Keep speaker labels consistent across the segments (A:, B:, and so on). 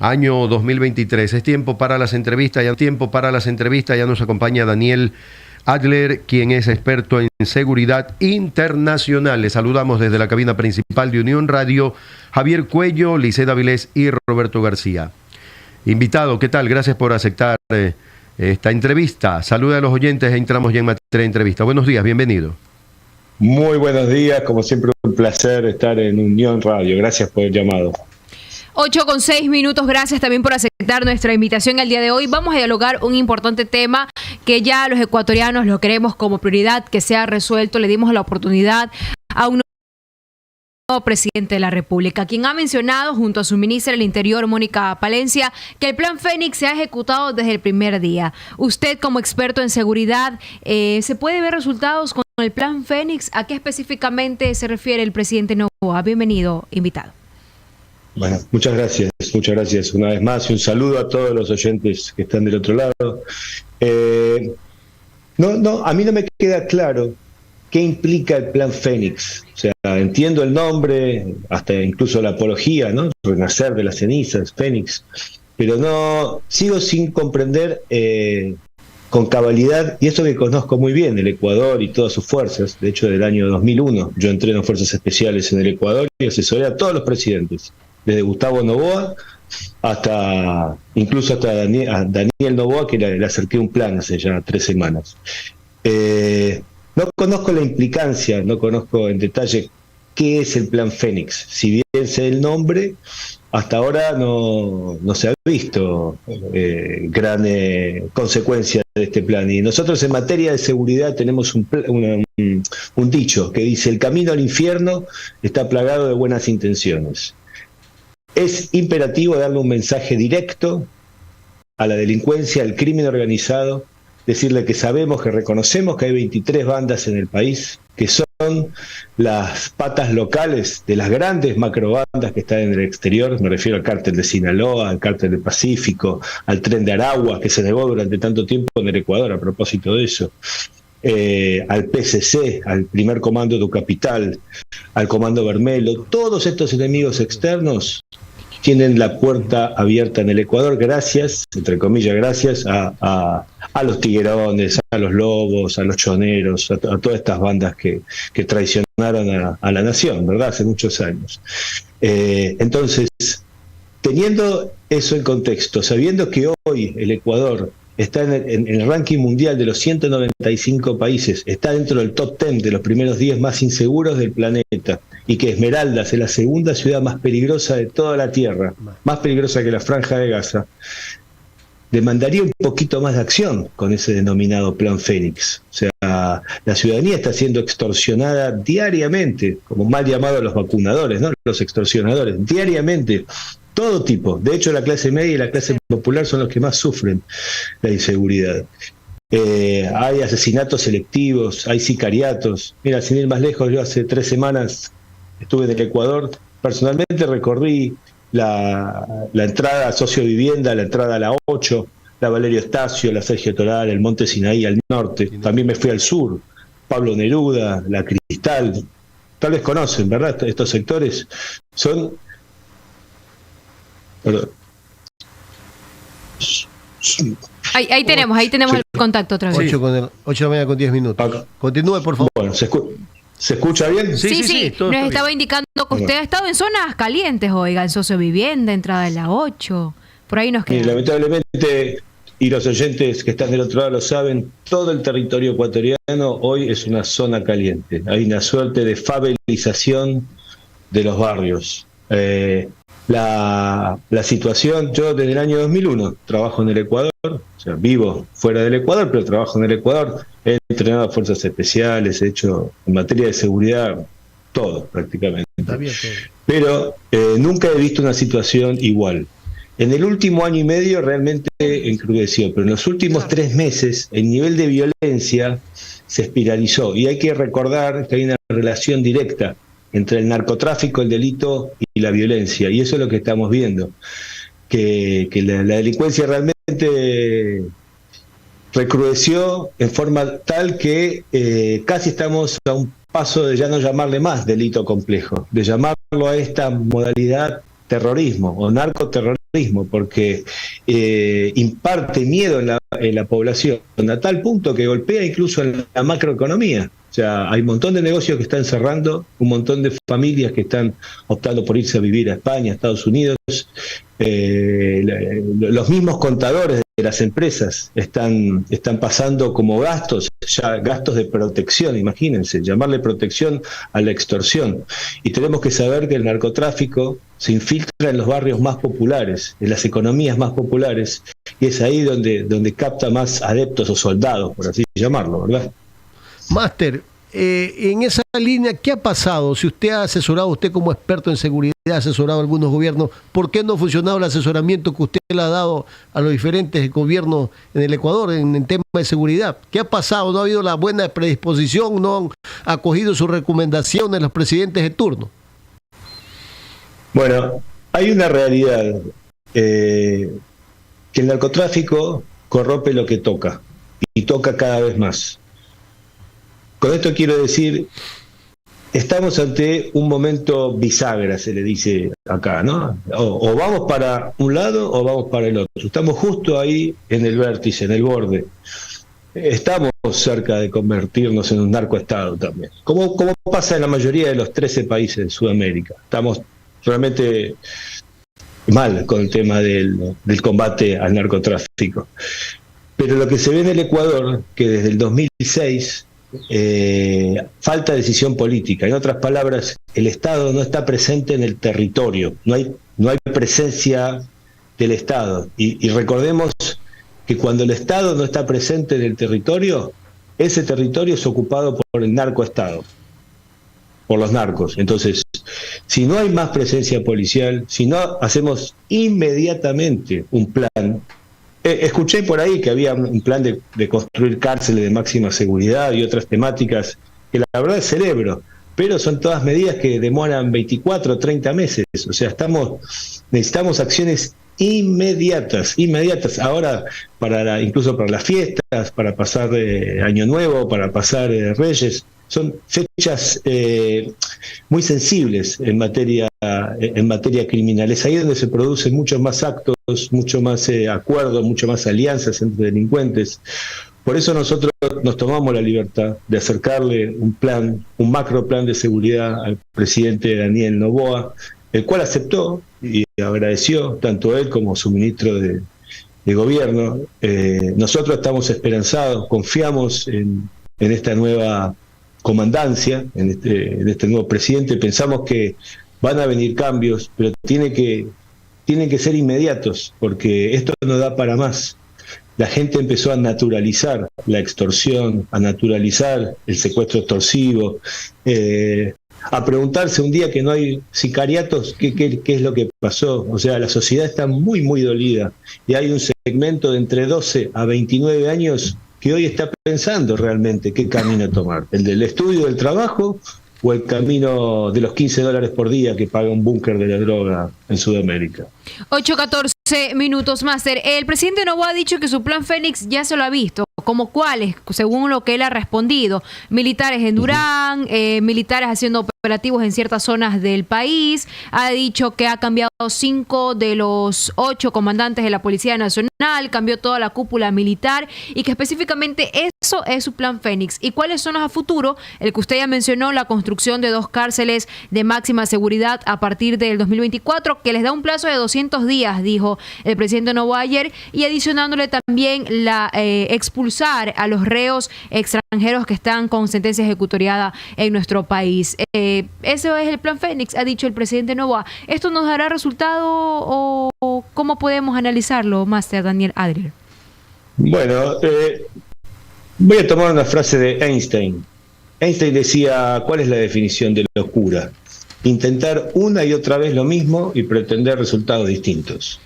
A: año 2023. Es tiempo para las entrevistas, ya nos acompaña Daniel Adler, quien es experto en seguridad internacional. Le saludamos desde la cabina principal de Unión Radio, Javier Cuello, Liceda Avilés y Roberto García. Invitado, ¿qué tal? Gracias por aceptar esta entrevista. Saluda a los oyentes e entramos ya en materia de entrevista. Buenos días, bienvenido.
B: Muy buenos días, como siempre un placer estar en Unión Radio. Gracias por el llamado.
C: 8:06, gracias también por aceptar nuestra invitación el día de hoy. Vamos a dialogar un importante tema que ya los ecuatorianos lo queremos como prioridad, que sea resuelto. Le dimos la oportunidad a un nuevo presidente de la República, quien ha mencionado junto a su ministra del Interior, Mónica Palencia, que el Plan Fénix se ha ejecutado desde el primer día. Usted, como experto en seguridad, ¿se puede ver resultados con el Plan Fénix? ¿A qué específicamente se refiere el presidente Noboa? Bienvenido, invitado.
B: Bueno, muchas gracias una vez más y un saludo a todos los oyentes que están del otro lado. A mí no me queda claro qué implica el Plan Fénix. O sea, entiendo el nombre, hasta incluso la apología, ¿no? Renacer de las cenizas, Fénix, pero no sigo sin comprender con cabalidad, y esto que conozco muy bien, el Ecuador y todas sus fuerzas. De hecho, del año 2001 yo entré en fuerzas especiales en el Ecuador y asesoré a todos los presidentes, desde Gustavo Noboa incluso hasta Daniel Noboa, que le acerqué un plan hace ya 3 semanas. No conozco la implicancia, no conozco en detalle qué es el Plan Fénix. Si bien sé el nombre, hasta ahora no se ha visto gran consecuencia de este plan. Y nosotros en materia de seguridad tenemos un dicho que dice: el camino al infierno está plagado de buenas intenciones. Es imperativo darle un mensaje directo a la delincuencia, al crimen organizado, decirle que sabemos, que reconocemos que hay 23 bandas en el país, que son las patas locales de las grandes macrobandas que están en el exterior. Me refiero al cártel de Sinaloa, al cártel del Pacífico, al tren de Aragua, que se negó durante tanto tiempo en el Ecuador a propósito de eso, al PCC, al primer comando de Capital, al comando Bermelo. Todos estos enemigos externos tienen la puerta abierta en el Ecuador gracias, entre comillas, gracias a los tiguerones, a los lobos, a los choneros, a todas estas bandas que traicionaron a la nación, ¿verdad? Hace muchos años. Entonces, teniendo eso en contexto, sabiendo que hoy el Ecuador está en el ranking mundial de los 195 países, está dentro del top 10 de los primeros 10 más inseguros del planeta, y que Esmeraldas es la segunda ciudad más peligrosa de toda la Tierra, más peligrosa que la Franja de Gaza, demandaría un poquito más de acción con ese denominado Plan Fénix. O sea, la ciudadanía está siendo extorsionada diariamente, como mal llamados los vacunadores, ¿no? Los extorsionadores, diariamente. Todo tipo. De hecho, la clase media y la clase popular son los que más sufren la inseguridad. Hay asesinatos selectivos, hay sicariatos. Mira, sin ir más lejos, yo hace 3 semanas estuve en el Ecuador. Personalmente recorrí la entrada a Sociovivienda, la entrada a la 8, la Valerio Estacio, la Sergio Toral, el Monte Sinaí al norte. También me fui al sur, Pablo Neruda, la Cristal. Tal vez conocen, ¿verdad? Estos sectores son...
C: Ahí tenemos el contacto otra vez.
A: 8 de la mañana con 10 minutos. Continúe, por favor.
B: Bueno, ¿se escucha bien?
C: Sí. Nos estaba indicando que usted ha estado en zonas calientes, oiga, en Sociovivienda, entrada de la 8. Por ahí nos queda.
B: Y lamentablemente, y los oyentes que están del otro lado lo saben, todo el territorio ecuatoriano hoy es una zona caliente. Hay una suerte de favelización de los barrios. La situación, yo desde el año 2001 trabajo en el Ecuador, o sea, vivo fuera del Ecuador, pero trabajo en el Ecuador, he entrenado a fuerzas especiales, he hecho en materia de seguridad todo prácticamente. Está bien, todo. Pero nunca he visto una situación igual. En el último año y medio realmente encrudeció, pero en los últimos 3 meses el nivel de violencia se espiralizó, y hay que recordar que hay una relación directa entre el narcotráfico, el delito y la violencia, y eso es lo que estamos viendo, que la delincuencia realmente recrudeció en forma tal que casi estamos a un paso de ya no llamarle más delito complejo, de llamarlo a esta modalidad terrorismo o narcoterrorismo, terrorismo, porque imparte miedo en la población, a tal punto que golpea incluso en la macroeconomía. O sea, hay un montón de negocios que están cerrando, un montón de familias que están optando por irse a vivir a España, a Estados Unidos. Los mismos contadores de las empresas están pasando como gastos, ya gastos de protección, imagínense, llamarle protección a la extorsión. Y tenemos que saber que el narcotráfico se infiltra en los barrios más populares, en las economías más populares, y es ahí donde capta más adeptos o soldados, por así llamarlo, ¿verdad?
D: Máster, en esa línea, ¿qué ha pasado? Si usted ha asesorado, usted como experto en seguridad, ha asesorado a algunos gobiernos, ¿por qué no ha funcionado el asesoramiento que usted le ha dado a los diferentes gobiernos en el Ecuador en el tema de seguridad? ¿Qué ha pasado? ¿No ha habido la buena predisposición? ¿No han acogido sus recomendaciones los presidentes de turno?
B: Bueno, hay una realidad, que el narcotráfico corrompe lo que toca, y toca cada vez más. Con esto quiero decir, estamos ante un momento bisagra, se le dice acá, ¿no? O vamos para un lado o vamos para el otro. Estamos justo ahí en el vértice, en el borde. Estamos cerca de convertirnos en un narcoestado también, como pasa en la mayoría de los 13 países de Sudamérica. Estamos realmente mal con el tema del combate al narcotráfico. Pero lo que se ve en el Ecuador, que desde el 2006... falta decisión política. En otras palabras, el Estado no está presente en el territorio, no hay presencia del Estado. Y recordemos que cuando el Estado no está presente en el territorio, ese territorio es ocupado por el narcoestado, por los narcos. Entonces, si no hay más presencia policial, si no hacemos inmediatamente un plan. Escuché por ahí que había un plan de construir cárceles de máxima seguridad y otras temáticas que la verdad es cerebro, pero son todas medidas que demoran 24 o 30 meses. O sea, necesitamos acciones inmediatas. Ahora, incluso para las fiestas, para pasar Año Nuevo, para pasar Reyes, son fechas muy sensibles en materia criminal. Es ahí donde se producen muchos más actos, mucho más acuerdos, mucho más alianzas entre delincuentes. Por eso nosotros nos tomamos la libertad de acercarle un macro plan de seguridad al presidente Daniel Noboa, el cual aceptó y agradeció, tanto él como su ministro de gobierno. Nosotros estamos esperanzados, confiamos en esta nueva comandancia, en este nuevo presidente. Pensamos que van a venir cambios, pero tienen que ser inmediatos, porque esto no da para más. La gente empezó a naturalizar la extorsión, a naturalizar el secuestro extorsivo, a preguntarse un día que no hay sicariatos, ¿qué es lo que pasó? O sea, la sociedad está muy, muy dolida, y hay un segmento de entre 12 a 29 años que hoy está pensando realmente qué camino tomar, el del estudio, del trabajo, o el camino de los $15 por día que paga un búnker de la droga en Sudamérica.
C: 8:14 minutos, Máster. El presidente Noboa ha dicho que su plan Fénix ya se lo ha visto. ¿Como cuáles? Según lo que él ha respondido. Militares en Durán, militares haciendo operativos en ciertas zonas del país. Ha dicho que ha cambiado 5 de los 8 comandantes de la Policía Nacional, cambió toda la cúpula militar y que específicamente eso es su plan Fénix. ¿Y cuáles son los a futuro? El que usted ya mencionó, la construcción de 2 cárceles de máxima seguridad a partir del 2024, que les da un plazo de 200 días, dijo el presidente Noboa ayer, y adicionándole también la expulsar a los reos extranjeros que están con sentencia ejecutoriada en nuestro país. Ese es el plan Fénix, ha dicho el presidente Noboa. ¿Esto nos dará resultado o cómo podemos analizarlo, Máster Daniel Adler?
B: Bueno, voy a tomar una frase de Einstein. Einstein decía, ¿cuál es la definición de locura? Intentar una y otra vez lo mismo y pretender resultados distintos.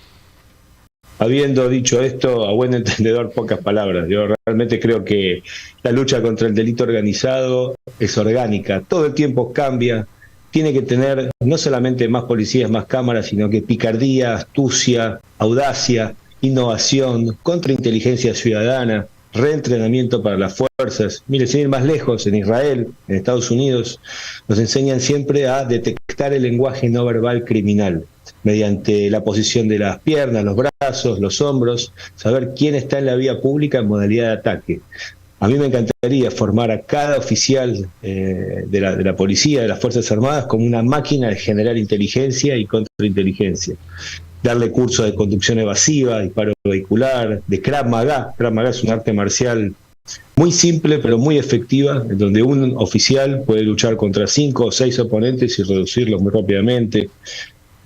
B: Habiendo dicho esto, a buen entendedor, pocas palabras. Yo realmente creo que la lucha contra el delito organizado es orgánica, todo el tiempo cambia, tiene que tener no solamente más policías, más cámaras, sino que picardía, astucia, audacia, innovación, contrainteligencia ciudadana, reentrenamiento para las fuerzas fuerzas. Mire, sin ir más lejos, en Israel, en Estados Unidos, nos enseñan siempre a detectar el lenguaje no verbal criminal, mediante la posición de las piernas, los brazos, los hombros, saber quién está en la vía pública en modalidad de ataque. A mí me encantaría formar a cada oficial de la policía, de las Fuerzas Armadas, como una máquina de generar inteligencia y contrainteligencia. Darle cursos de conducción evasiva, disparo vehicular, de Krav Maga. Krav Maga es un arte marcial muy simple pero muy efectiva, en donde un oficial puede luchar contra 5 o 6 oponentes y reducirlos muy rápidamente.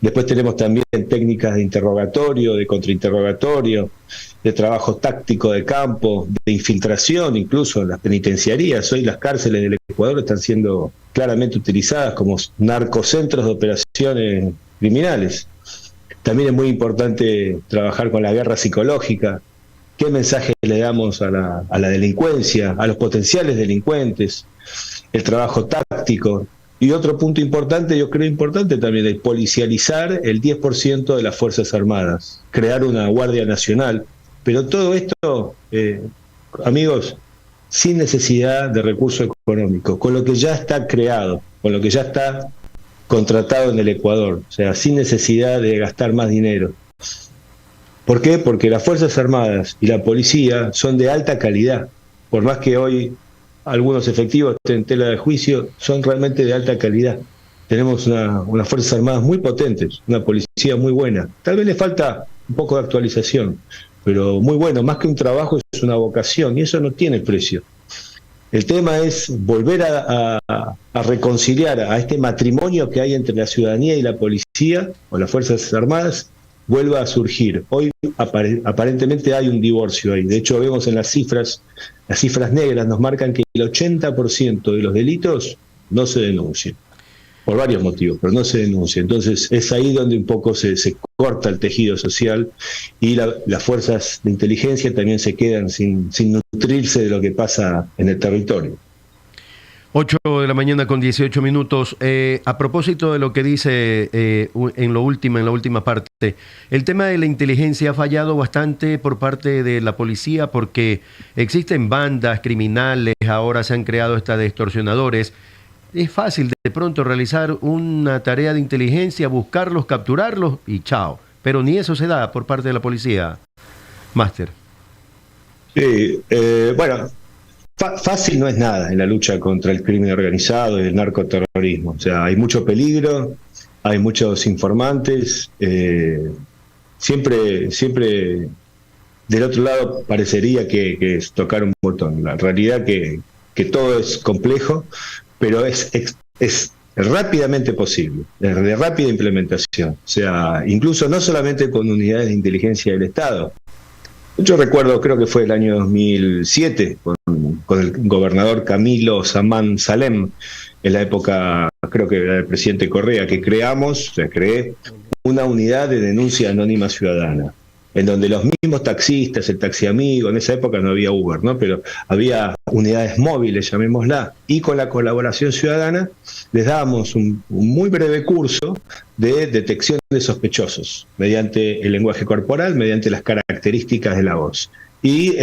B: Después tenemos también técnicas de interrogatorio, de contrainterrogatorio, de trabajo táctico de campo, de infiltración, incluso en las penitenciarías. Hoy las cárceles del Ecuador están siendo claramente utilizadas como narcocentros de operaciones criminales. También es muy importante trabajar con la guerra psicológica. ¿Qué mensaje le damos a la delincuencia, a los potenciales delincuentes? El trabajo táctico. Y otro punto importante, yo creo importante también, es policializar el 10% de las Fuerzas Armadas, crear una Guardia Nacional. Pero todo esto, amigos, sin necesidad de recursos económicos, con lo que ya está creado, con lo que ya está contratado en el Ecuador, o sea, sin necesidad de gastar más dinero. ¿Por qué? Porque las Fuerzas Armadas y la policía son de alta calidad, por más que hoy algunos efectivos estén en tela de juicio, son realmente de alta calidad. Tenemos unas Fuerzas Armadas muy potentes, una policía muy buena. Tal vez le falta un poco de actualización, pero muy bueno, más que un trabajo es una vocación y eso no tiene precio. El tema es volver a reconciliar a este matrimonio que hay entre la ciudadanía y la policía o las Fuerzas Armadas, vuelva a surgir. Hoy aparentemente hay un divorcio ahí. De hecho, vemos en las cifras negras nos marcan que el 80% de los delitos no se denuncian, por varios motivos, pero no se denuncia. Entonces es ahí donde un poco se corta el tejido social y las fuerzas de inteligencia también se quedan sin nutrirse de lo que pasa en el territorio.
A: 8 de la mañana con 18 minutos. A propósito de lo que dice en la última parte, el tema de la inteligencia ha fallado bastante por parte de la policía porque existen bandas criminales, ahora se han creado estas de extorsionadores. Es fácil de pronto realizar una tarea de inteligencia, buscarlos, capturarlos y chao. Pero ni eso se da por parte de la policía. Máster.
B: Sí, bueno, fácil no es nada en la lucha contra el crimen organizado y el narcoterrorismo. O sea, hay mucho peligro, hay muchos informantes. Siempre del otro lado parecería que es tocar un botón. La realidad que todo es complejo, pero es rápidamente posible, de rápida implementación. O sea, incluso no solamente con unidades de inteligencia del Estado. Yo recuerdo, creo que fue el año 2007, con el gobernador Camilo Samán Salem, en la época, creo que era el presidente Correa, que creé una unidad de denuncia anónima ciudadana, en donde los mismos taxistas, el taxi amigo, en esa época no había Uber, ¿no? Pero había unidades móviles, llamémosla, y con la colaboración ciudadana les dábamos un muy breve curso de detección de sospechosos, mediante el lenguaje corporal, mediante las características de la voz. Y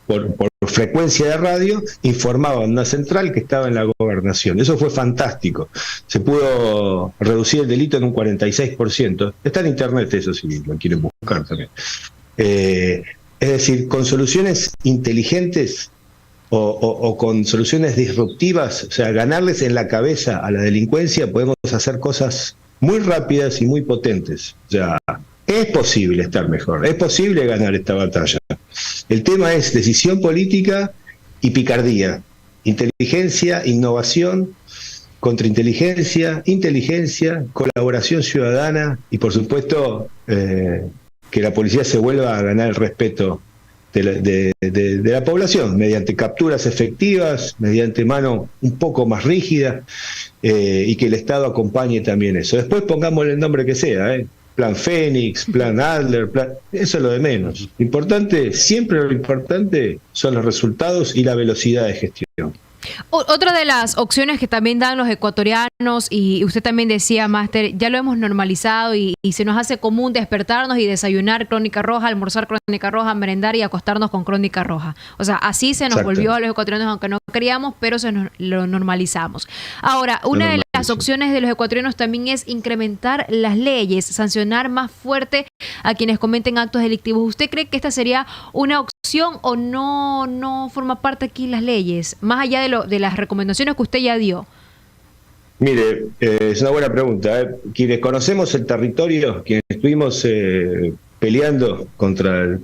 B: por frecuencia de radio informaban una central que estaba en la gobernación. Eso fue fantástico. Se pudo reducir el delito en un 46%. Está en internet eso, si lo quieren buscar también. Es decir, con soluciones inteligentes o con soluciones disruptivas, o sea, ganarles en la cabeza a la delincuencia, podemos hacer cosas muy rápidas y muy potentes. O sea, es posible estar mejor, es posible ganar esta batalla. El tema es decisión política y picardía, inteligencia, innovación, contrainteligencia, inteligencia, colaboración ciudadana y, por supuesto, que la policía se vuelva a ganar el respeto de la población, mediante capturas efectivas, mediante mano un poco más rígida, y que el Estado acompañe también eso. Después pongámosle el nombre que sea, Plan Fénix, Plan Adler, eso es lo de menos. Siempre lo importante son los resultados y la velocidad de gestión.
C: Otra de las opciones que también dan los ecuatorianos, y usted también decía, Máster, ya lo hemos normalizado y se nos hace común despertarnos y desayunar Crónica Roja, almorzar Crónica Roja, merendar y acostarnos con Crónica Roja. O sea, así se nos
B: Exacto.
C: volvió a los ecuatorianos, aunque no queríamos, pero lo normalizamos. Ahora, una de las opciones de los ecuatorianos también es incrementar las leyes, sancionar más fuerte a quienes cometen actos delictivos. ¿Usted cree que esta sería una opción o no forma parte aquí las leyes, más allá de las recomendaciones que usted ya dio?
B: Mire, es una buena pregunta. Quienes conocemos el territorio, quienes estuvimos peleando contra el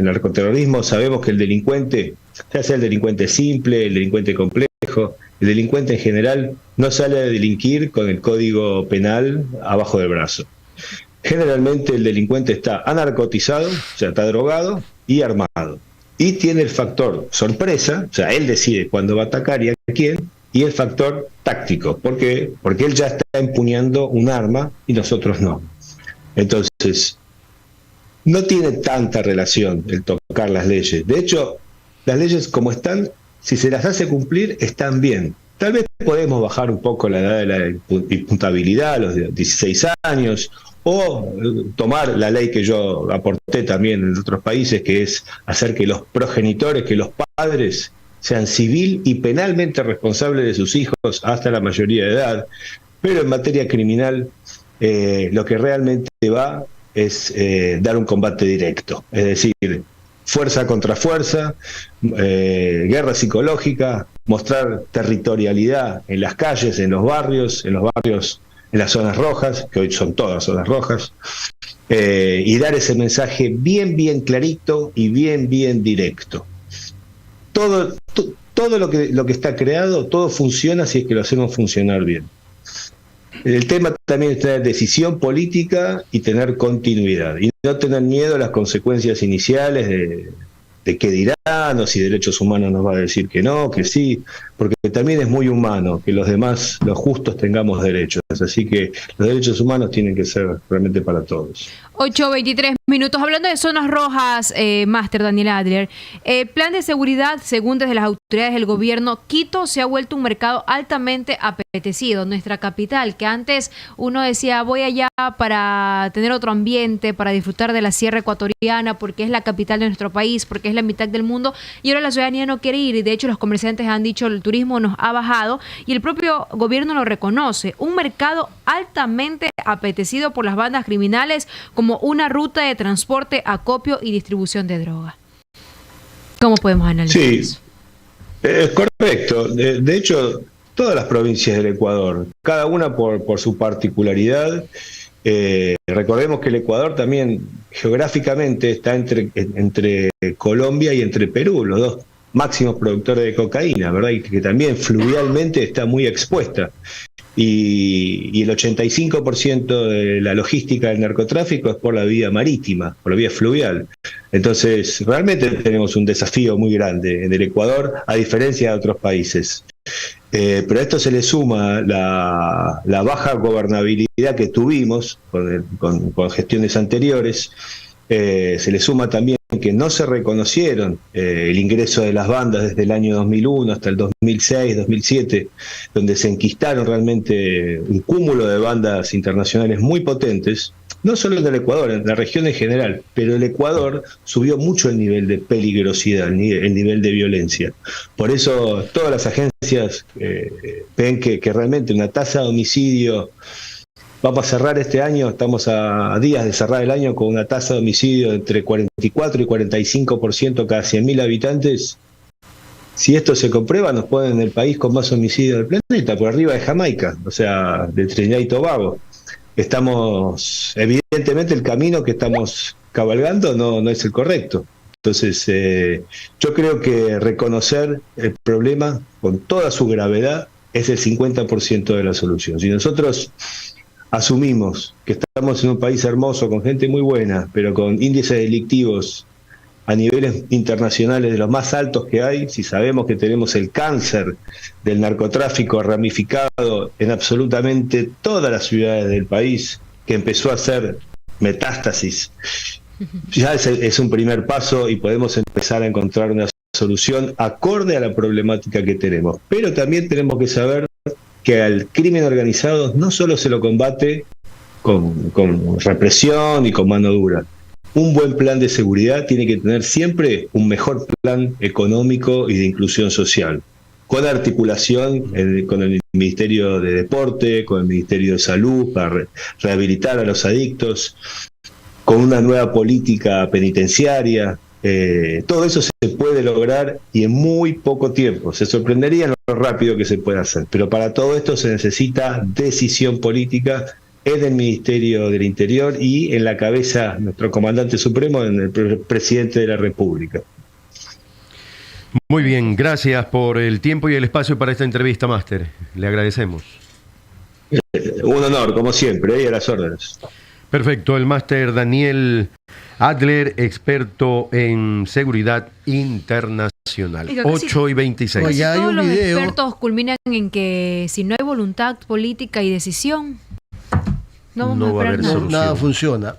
B: narcoterrorismo, sabemos que el delincuente, ya sea el delincuente simple, el delincuente complejo, el delincuente en general, no sale a delinquir con el código penal abajo del brazo. Generalmente el delincuente está anarcotizado, o sea, está drogado y armado. Y tiene el factor sorpresa, o sea, él decide cuándo va a atacar y a quién, y el factor táctico. ¿Por qué? Porque él ya está empuñando un arma y nosotros no. Entonces, no tiene tanta relación el tocar las leyes. De hecho, las leyes como están, si se las hace cumplir, están bien. Tal vez podemos bajar un poco la edad de la imputabilidad a los 16 años, o tomar la ley que yo aporté también en otros países, que es hacer que los progenitores, que los padres sean civil y penalmente responsables de sus hijos hasta la mayoría de edad. Pero en materia criminal, lo que realmente va es dar un combate directo, es decir, fuerza contra fuerza, guerra psicológica, mostrar territorialidad en las calles, en los barrios, en las zonas rojas, que hoy son todas zonas rojas, y dar ese mensaje bien clarito y bien directo. Todo lo que está creado, todo funciona si es que lo hacemos funcionar bien. El tema también es tener decisión política y tener continuidad, y no tener miedo a las consecuencias iniciales de qué dirán, o si derechos humanos nos va a decir que no, que sí, porque también es muy humano que los demás, los justos, tengamos derechos. Así que los derechos humanos tienen que ser realmente para todos.
C: 8:23 minutos. Hablando de zonas rojas, Máster Daniel Adler, plan de seguridad, según desde las autoridades del gobierno, Quito se ha vuelto un mercado altamente apetecido. Nuestra capital, que antes uno decía voy allá para tener otro ambiente, para disfrutar de la sierra ecuatoriana, porque es la capital de nuestro país, porque es la mitad del mundo, y ahora la ciudadanía no quiere ir, y de hecho los comerciantes han dicho el turismo nos ha bajado, y el propio gobierno lo reconoce. Un mercado altamente apetecido por las bandas criminales como una ruta de transporte, acopio y distribución de droga. ¿Cómo podemos analizar eso?
B: Es correcto. De hecho, todas las provincias del Ecuador, cada una por su particularidad. Recordemos que el Ecuador también geográficamente está entre Colombia y entre Perú, los dos máximos productores de cocaína, ¿verdad? Y que también fluvialmente está muy expuesta. Y el 85% de la logística del narcotráfico es por la vía marítima, por la vía fluvial. Entonces, realmente tenemos un desafío muy grande en el Ecuador, a diferencia de otros países. Pero a esto se le suma la baja gobernabilidad que tuvimos con gestiones anteriores. Se le suma también que no se reconocieron el ingreso de las bandas desde el año 2001 hasta el 2006, 2007, donde se enquistaron realmente un cúmulo de bandas internacionales muy potentes, no solo en el Ecuador, en la región en general, pero el Ecuador subió mucho el nivel de peligrosidad, el nivel de violencia. Por eso todas las agencias ven que realmente una tasa de homicidio. Vamos a cerrar este año, estamos a días de cerrar el año con una tasa de homicidio de entre 44 y 45% cada 100.000 habitantes. Si esto se comprueba, nos ponen en el país con más homicidios del planeta, por arriba de Jamaica, o sea, de Trinidad y Tobago. Evidentemente el camino que estamos cabalgando no es el correcto. Entonces, yo creo que reconocer el problema con toda su gravedad es el 50% de la solución. Si nosotros asumimos que estamos en un país hermoso, con gente muy buena, pero con índices delictivos a niveles internacionales de los más altos que hay, si sabemos que tenemos el cáncer del narcotráfico ramificado en absolutamente todas las ciudades del país, que empezó a hacer metástasis, ya es un primer paso y podemos empezar a encontrar una solución acorde a la problemática que tenemos. Pero también tenemos que saber que al crimen organizado no solo se lo combate con represión y con mano dura. Un buen plan de seguridad tiene que tener siempre un mejor plan económico y de inclusión social, con articulación con el Ministerio de Deporte, con el Ministerio de Salud, para rehabilitar a los adictos, con una nueva política penitenciaria. Todo eso se puede lograr y en muy poco tiempo. Se sorprendería lo rápido que se puede hacer, pero para todo esto se necesita decisión política en el Ministerio del Interior y en la cabeza nuestro comandante supremo, en el presidente de la República.
A: Muy bien, gracias por el tiempo y el espacio para esta entrevista, Máster. Le agradecemos.
B: Un honor, como siempre, y a las órdenes.
A: Perfecto, el Máster Daniel Adler, experto en seguridad internacional. 8:26.
D: Oye, hay
C: Todos
D: un
C: los
D: video.
C: expertos culminan en que si no hay voluntad política y decisión, no vamos
A: No
C: a
A: va a
C: esperar
A: haber
C: nada.
A: solución.
D: Nada funciona.